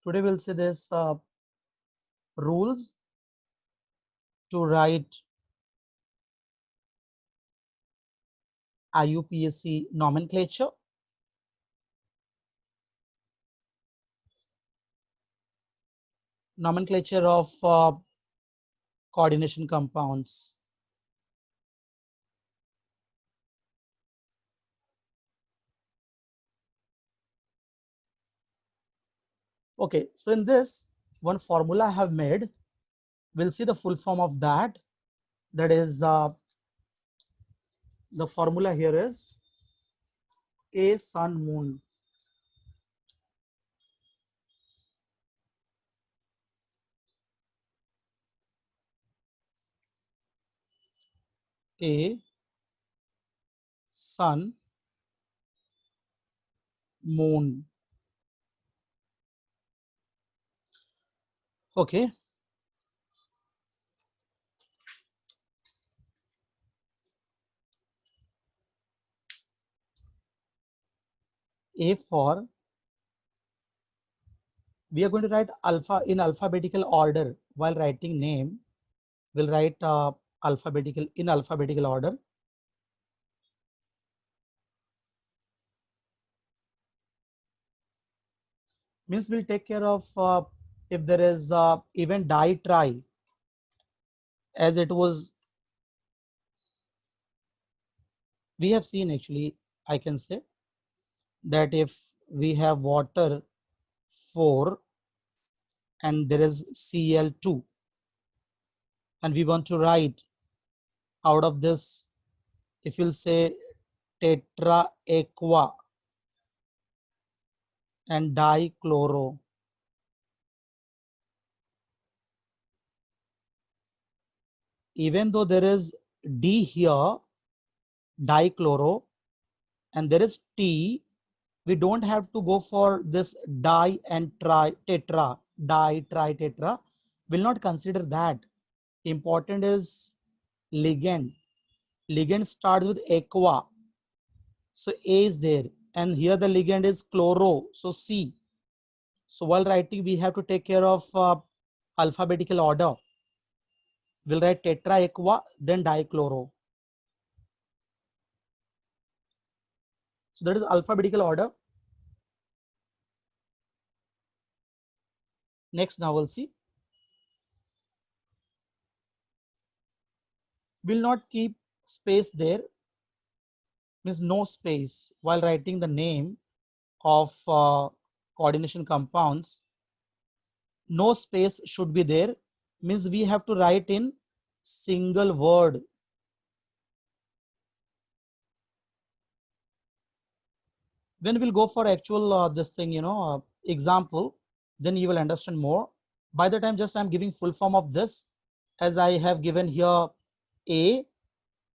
Today we'll see this rules to write IUPAC nomenclature. Nomenclature of coordination compounds. Okay, so in this one formula I have made, we'll see the full form of that. That is the formula here is A sun moon. A sun moon. Okay. A for, we are going to write alpha in alphabetical order. While writing name, we'll write alphabetical in alphabetical order. Means we'll take care of if there is even die try, as it was we have seen. Actually, I can say that if we have water 4 and there is Cl2 and we want to write out of this, if you'll say tetra aqua and dichloro, even though there is D here, dichloro, and there is T, we don't have to go for this di and tri tetra, di, tri, tetra. Will not consider that. Important is ligand. Ligand starts with aqua. So A is there. And here the ligand is chloro. So C. So while writing, we have to take care of alphabetical order. We'll write tetra aqua, then dichloro. So that is alphabetical order. Next, now we'll see. Will not keep space there, means no space while writing the name of coordination compounds. No space should be there, means we have to write in single word. When we'll go for actual this thing, example, then you will understand more. By the time just I'm giving full form of this, as I have given here A,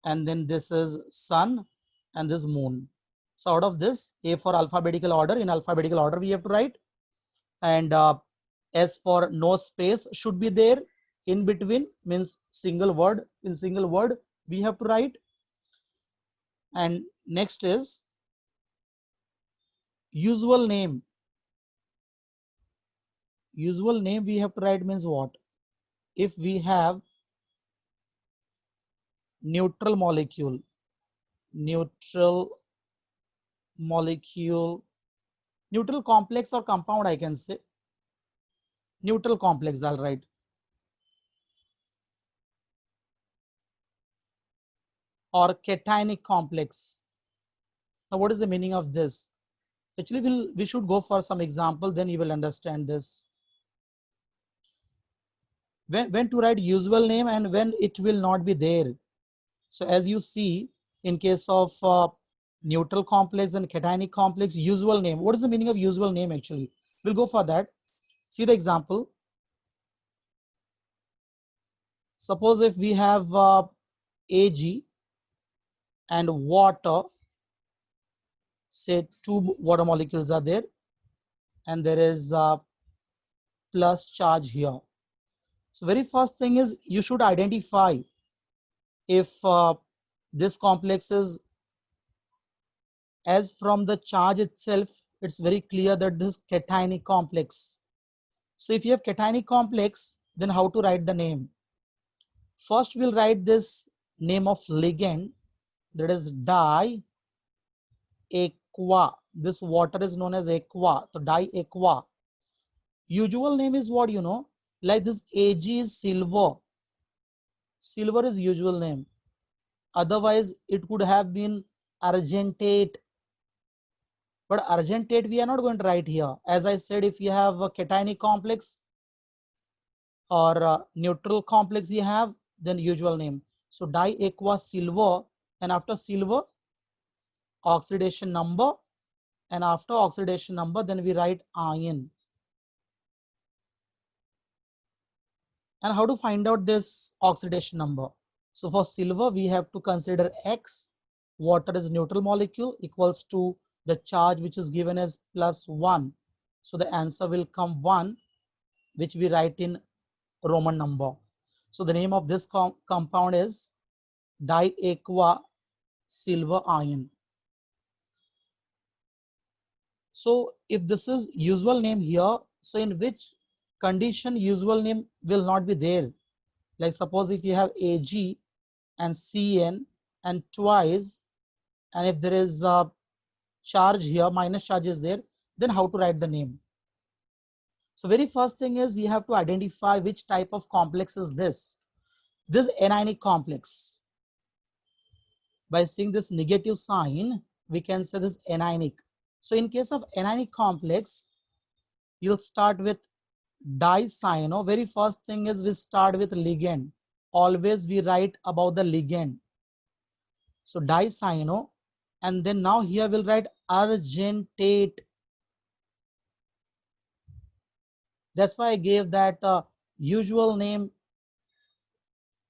and then this is sun and this moon. So out of this, A for alphabetical order, in alphabetical order we have to write, and S for no space should be there in between, means single word, in single word we have to write. And next is usual name. Usual name we have to write means what? If we have neutral molecule, neutral complex or compound, I can say neutral complex, I'll write. Or cationic complex. Now what is the meaning of this? Actually we should go for some example, then you will understand this. When to write usual name and when it will not be there. So as you see, in case of neutral complex and cationic complex, usual name. What is the meaning of usual name actually? We'll go for that. See the example. Suppose if we have Ag and water, say 2 water molecules are there, and there is plus charge here. So very first thing is you should identify if this complex is, as from the charge itself, it's very clear that this cationic complex. So if you have cationic complex, then how to write the name? First, we'll write this name of ligand, that is diaqua. This water is known as aqua, so diaqua. Usual name is what, like this Ag is silver. Silver is usual name. Otherwise, it could have been argentate. But argentate we are not going to write here. As I said, if you have a cationic complex or a neutral complex you have, then usual name. So diaqua silver, and after silver, oxidation number, and after oxidation number, then we write ion. And how to find out this oxidation number? So for silver, we have to consider X. Water is neutral molecule, equals to the charge which is given as +1. So the answer will come 1, which we write in Roman number. So the name of this compound is diaqua silver ion. So if this is usual name here, so in which condition usual name will not be there? Like suppose if you have Ag and Cn and twice, and if there is a charge here, minus charge is there, then how to write the name? So very first thing is you have to identify which type of complex is this. This anionic complex. By seeing this negative sign, we can say this anionic. So in case of anionic complex, you'll start with dicyano. Very first thing is we start with ligand. Always we write about the ligand. So dicyano, and then now here we'll write argentate. That's why I gave that usual name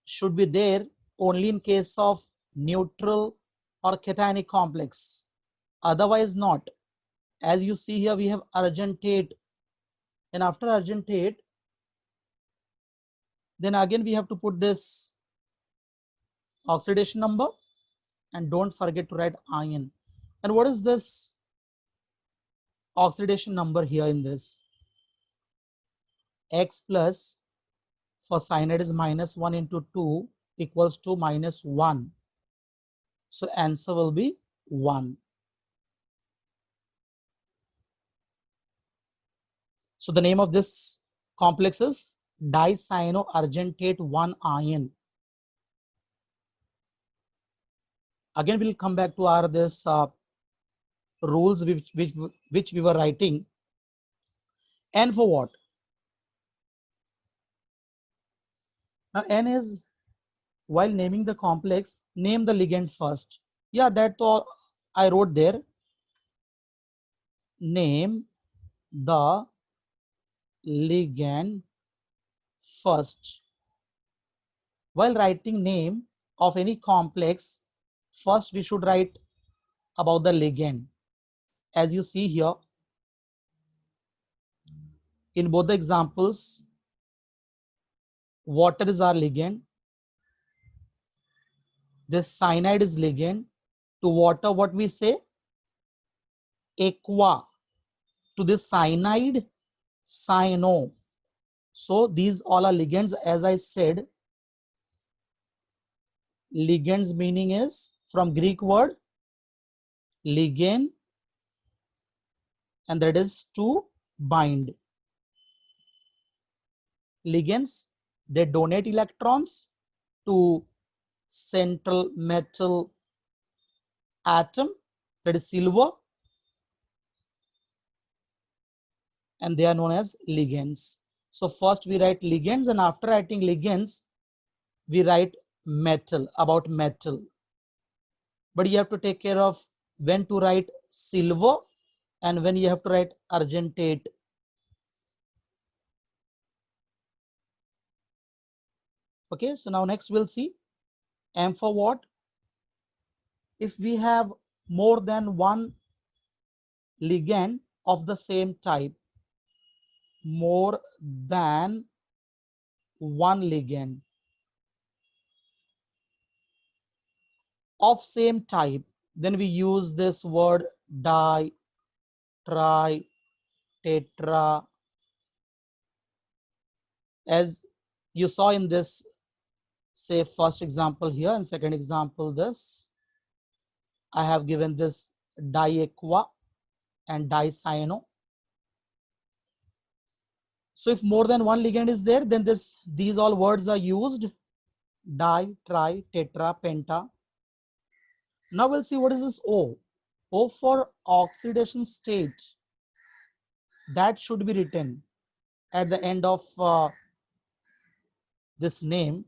should be there only in case of neutral or cationic complex. Otherwise not. As you see here, we have argentate, and after argentate, then again we have to put this oxidation number, and don't forget to write ion. And what is this oxidation number here in this? X plus, for cyanide is -1 into 2 equals to -1. So answer will be 1. So the name of this complex is dicyanoargentate 1 ion. Again, we'll come back to our this rules which we were writing. N for what? Now N is, while naming the complex, name the ligand first. Yeah, that's all I wrote there. Name the ligand first. While writing name of any complex, first we should write about the ligand. As you see here, in both the examples, water is our ligand. This cyanide is ligand. To water, what we say? Aqua. To this cyanide, cyano. So these all are ligands. As I said, ligands meaning is from Greek word ligan, and that is to bind. Ligands, they donate electrons to central metal atom, that is silver, and they are known as ligands. So first we write ligands, and after writing ligands, we write metal, about metal. But you have to take care of when to write silver and when you have to write argentate. Okay, so now next we'll see M for what? If we have more than one ligand of the same type, more than one ligand of same type, then we use this word di, tri, tetra, As you saw in this, say, first example here and second example this, I have given this diaqua and dicyano. So if more than one ligand is there, then these all words are used: di, tri, tetra, penta. Now we'll see what is this O. O for oxidation state. That should be written at the end of this name.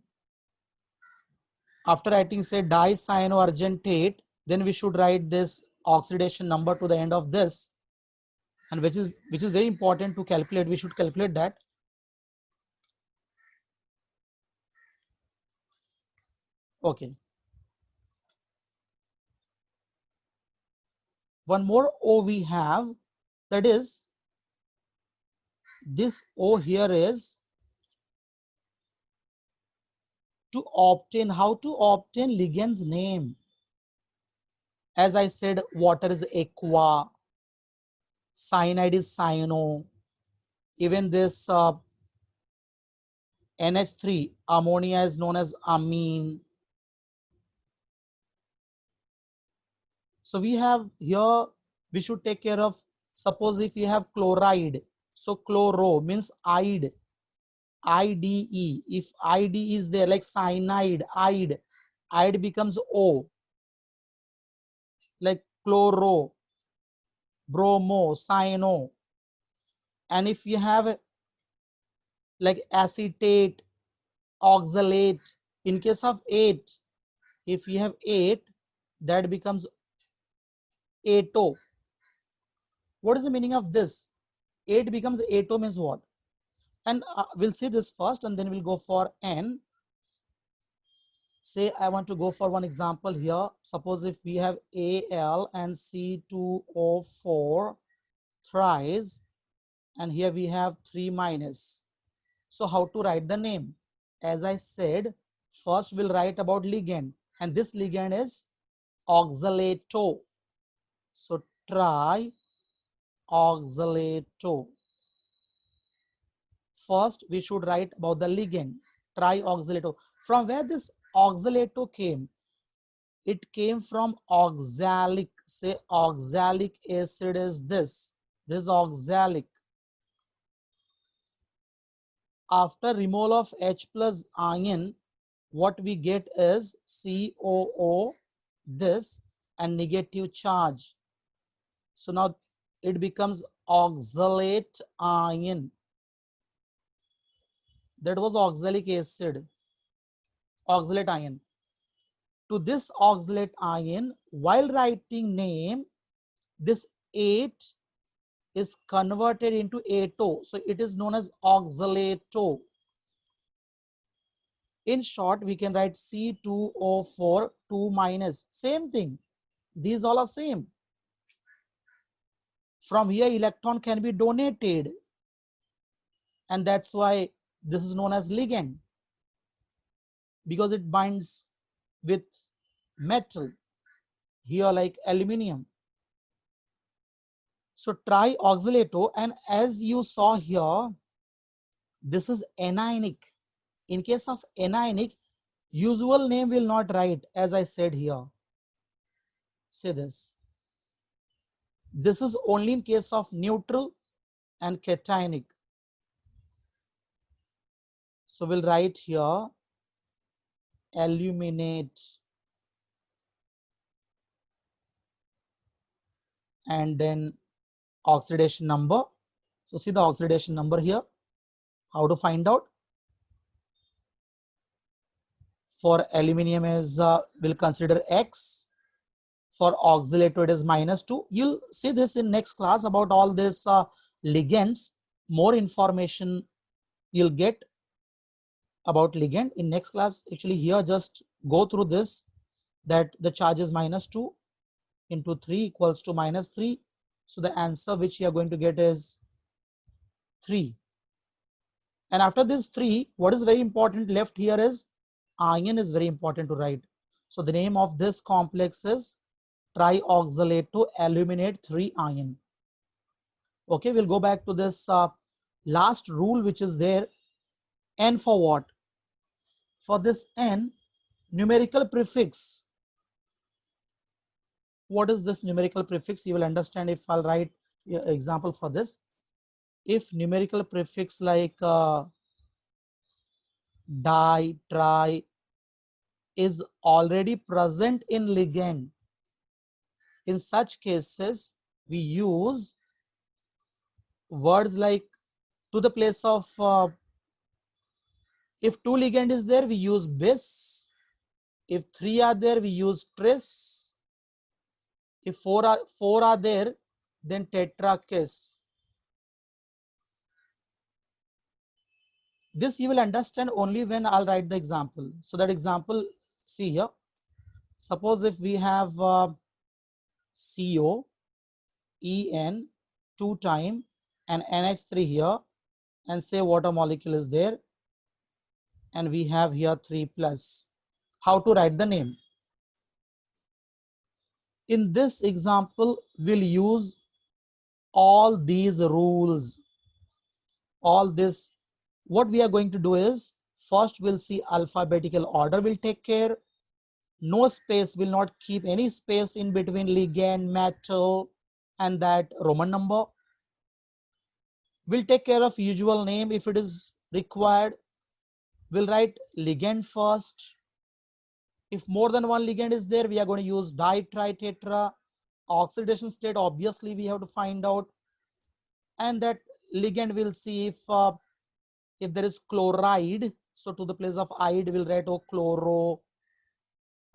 After writing, say, dicyanoargentate, then we should write this oxidation number to the end of this, and which is very important to calculate. We should calculate that. Okay. One more O we have, that is this O here is to obtain, how to obtain ligand's name. As I said, water is aqua, cyanide is cyano, even this NH3, ammonia, is known as amine. So we have here, we should take care of, suppose if you have chloride, so chloro means ide, IDE. If ID is there, like cyanide, ide becomes O, like chloro, bromo, cyano. And if you have like acetate, oxalate, in case of 8, if you have 8, that becomes ato. What is the meaning of this? 8 becomes ato means what? And we'll see this first and then we'll go for N. Say I want to go for one example here. Suppose if we have Al and C2O4 thrice, and here we have 3 minus. So how to write the name? As I said, first we'll write about ligand, and this ligand is oxalato. So trioxalato. First we should write about the ligand, trioxalato. From where this oxalato came? It came from oxalic. Say oxalic acid is this. This is oxalic. After removal of H plus ion, what we get is COO, this, and negative charge. So now it becomes oxalate ion. That was oxalic acid, oxalate ion. To this oxalate ion, while writing name, this 8 is converted into ato. So it is known as oxalato. In short, we can write C2O4, 2 minus. Same thing. These all are same. From here, electron can be donated. And that's why this is known as ligand, because it binds with metal, here like aluminium. So trioxalato, and as you saw here, this is anionic. In case of anionic, usual name will not write, as I said here. Say this. This is only in case of neutral and cationic. So we'll write here aluminate, and then oxidation number. So see the oxidation number here. How to find out? For aluminium is we'll consider X. For oxalato it is -2. You'll see this in next class about all this ligands. More information you'll get about ligand in next class. Actually here just go through this, that the charge is -2 into 3 equals to -3. So the answer which you are going to get is 3. And after this 3, what is very important left here is ion is very important to write. So the name of this complex is trioxalato aluminate 3 ion. Okay, we'll go back to this last rule which is there. N for what? For this N, numerical prefix. What is this numerical prefix? You will understand if I'll write example for this. If numerical prefix like di, tri is already present in ligand, in such cases we use words like to the place of if 2 ligand is there, we use bis. If 3 are there, we use tris. If 4 are there, then tetrakis. This you will understand only when I'll write the example. So that example, see here. Suppose if we have CO, En 2 time and NH3 here, and say water molecule is there, and we have here 3 plus. How to write the name? In this example, we'll use all these rules. All this, what we are going to do is, first we'll see alphabetical order will take care. No space, will not keep any space in between ligand, metal, and that Roman number. We'll take care of usual name if it is required. We'll write ligand first. If more than one ligand is there, we are going to use di, tri, tetra. Oxidation state, obviously we have to find out. And that ligand we'll see if there is chloride. So to the place of ide, we'll write chloro.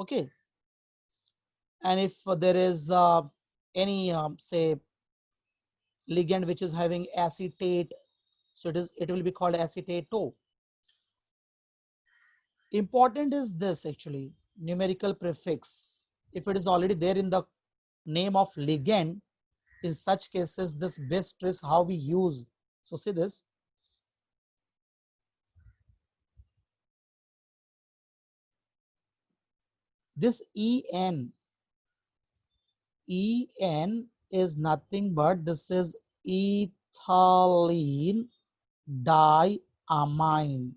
Okay. And if there is any say ligand which is having acetate, so it will be called acetato. Important is this actually, numerical prefix. If it is already there in the name of ligand, in such cases this bis tris how we use. So see this. This En is nothing but this is ethylene diamine.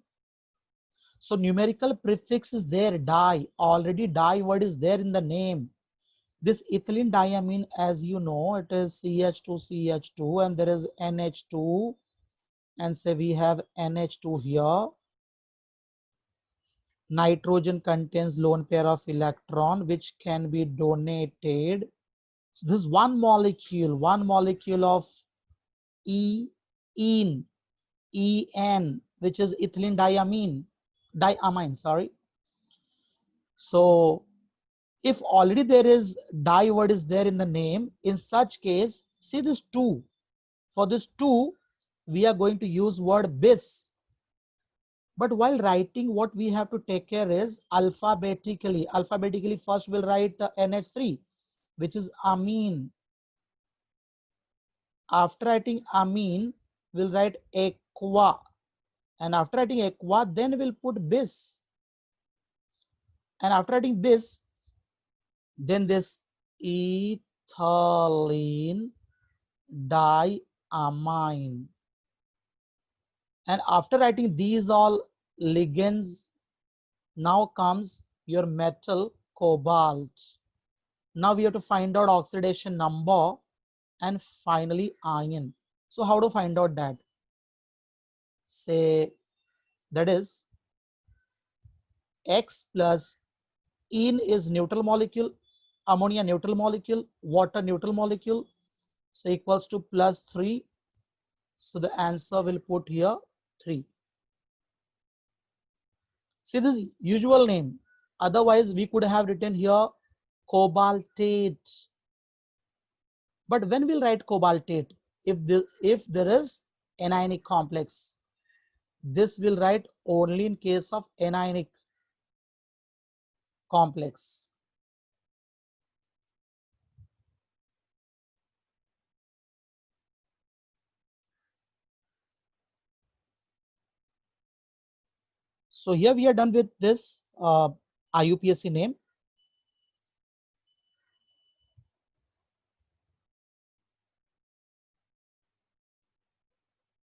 So numerical prefix is there, di, already di word is there in the name. This ethylene diamine, as you know, it is CH2 and there is NH2, and say we have NH2 here. Nitrogen contains lone pair of electron which can be donated. So this is one molecule of En, which is ethylene diamine, sorry. So if already there is di word is there in the name, in such case, see this 2. For this 2, we are going to use word bis. But while writing, what we have to take care is alphabetically. Alphabetically, first we'll write NH3, which is amine. After writing amine, we'll write aqua. And after writing aqua, then we'll put bis. And after writing bis, then this ethylene diamine. And after writing these all ligands, now comes your metal cobalt. Now we have to find out oxidation number and finally ion. So how to find out that? Say that is X plus En is neutral molecule, ammonia neutral molecule, water neutral molecule. So equals to plus 3. So the answer will put here 3. See this usual name. Otherwise, we could have written here cobaltate. But when we'll write cobaltate, if there is anionic complex, this will write only in case of anionic complex. So here we are done with this IUPAC name.